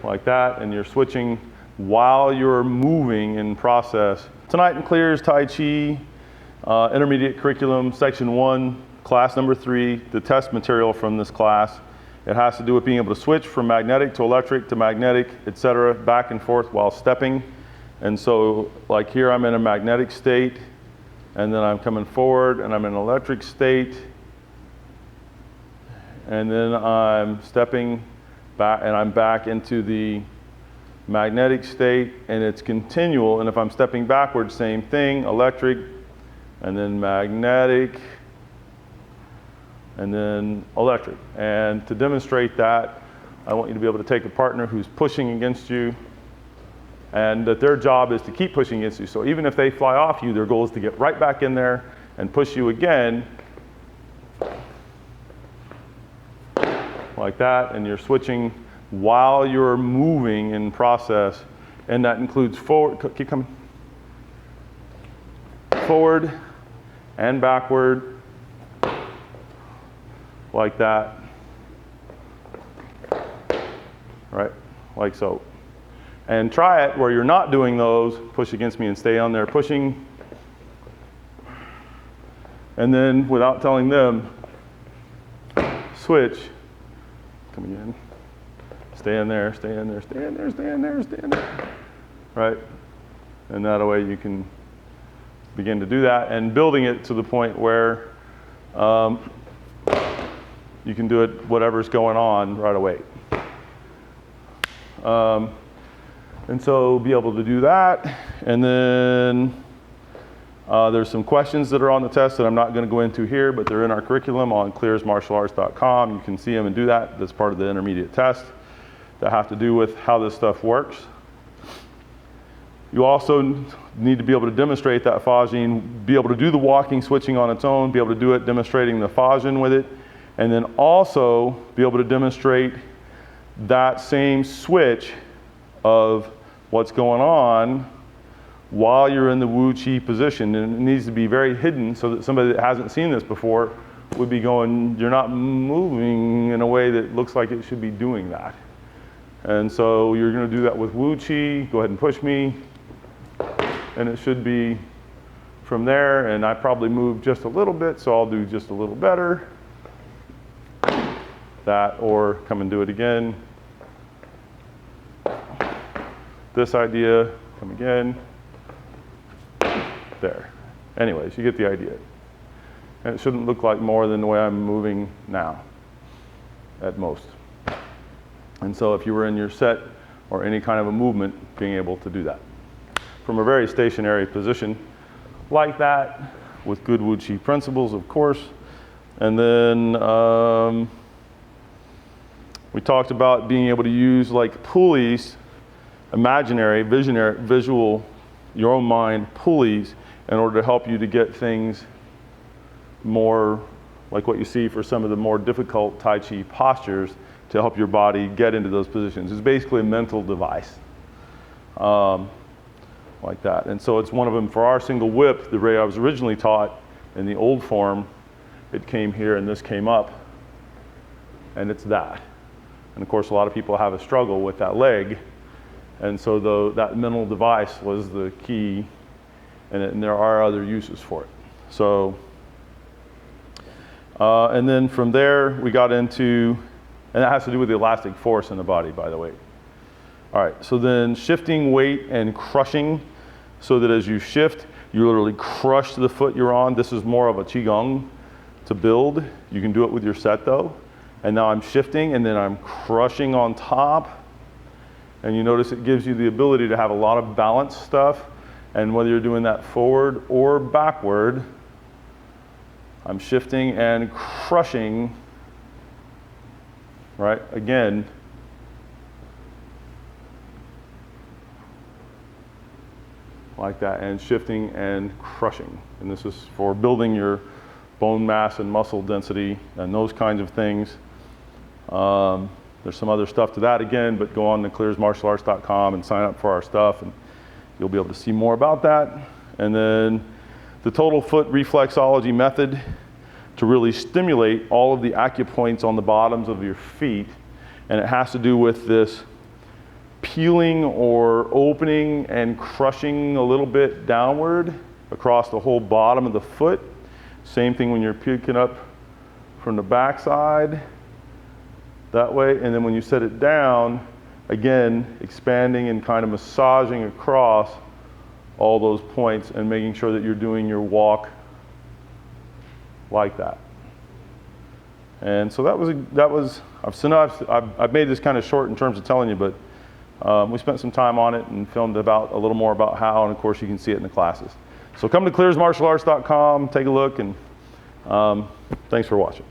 like that, and you're switching while you're moving in process. Tonight in Clear's Tai Chi, intermediate curriculum, section 1, class number 3, the test material from this class. It has to do with being able to switch from magnetic to magnetic, etc., back and forth while stepping. And so, like here, I'm in a magnetic state, and then I'm coming forward, and I'm in an electric state, and then I'm stepping back, and I'm back into the magnetic state, and it's continual. And if I'm stepping backwards, same thing, electric, and then magnetic, and then electric. And to demonstrate that, I want you to be able to take a partner who's pushing against you, and that their job is to keep pushing against you. So even if they fly off you, their goal is to get right back in there and push you again, like that, and you're switching while you're moving in process, and that includes forward, keep coming, forward and backward, like that, right, like so. And try it where you're not doing those, push against me and stay on there pushing, and then without telling them, switch, come again, stay in there, stay in there, stay in there, stay in there, stay in there, right? And that way you can begin to do that, and building it to the point where you can do it whatever's going on right away. And so be able to do that, and then there's some questions that are on the test that I'm not going to go into here, but they're in our curriculum on clearsmartialarts.com. You can see them and do that. That's part of the intermediate test that have to do with how this stuff works. You also need to be able to demonstrate that phasing, be able to do the walking, switching on its own, be able to do it demonstrating the phasing with it, and then also be able to demonstrate that same switch of what's going on while you're in the Wu Chi position. And it needs to be very hidden so that somebody that hasn't seen this before would be going, you're not moving in a way that looks like it should be doing that. And so you're going to do that with Wu Chi. Go ahead and push me. And it should be from there. And I probably moved just a little bit, so I'll do just a little better. That, or come and do it again. This idea, come again. There. Anyways, you get the idea. And it shouldn't look like more than the way I'm moving now, at most. And so if you were in your set or any kind of a movement, being able to do that. From a very stationary position like that, with good Wu Chi principles, of course. And then we talked about being able to use like pulleys, imaginary, visionary, visual, your own mind pulleys in order to help you to get things more like what you see for some of the more difficult Tai Chi postures to help your body get into those positions. It's basically a mental device, like that. And so it's one of them for our single whip, the way I was originally taught in the old form. It came here and this came up, and it's that. And of course, a lot of people have a struggle with that leg. And so that mental device was the key, and there are other uses for it. So, and then from there, we got into, and that has to do with the elastic force in the body, by the way. All right, so then shifting weight and crushing, so that as you shift, you literally crush the foot you're on. This is more of a Qigong to build. You can do it with your set though. And now I'm shifting, and then I'm crushing on top. And you notice it gives you the ability to have a lot of balance stuff. And whether you're doing that forward or backward, I'm shifting and crushing, right? Again, like that, and shifting and crushing. And this is for building your bone mass and muscle density and those kinds of things. There's some other stuff to that again, but go on to clearsmartialarts.com and sign up for our stuff, and you'll be able to see more about that. And then the total foot reflexology method to really stimulate all of the acupoints on the bottoms of your feet. And it has to do with this peeling or opening and crushing a little bit downward across the whole bottom of the foot. Same thing when you're picking up from the backside, that way. And then when you set it down, again, expanding and kind of massaging across all those points and making sure that you're doing your walk like that. And so I've made this kind of short in terms of telling you, but we spent some time on it and filmed about a little more about how, and of course you can see it in the classes. So come to clearsmartialarts.com, take a look, and thanks for watching.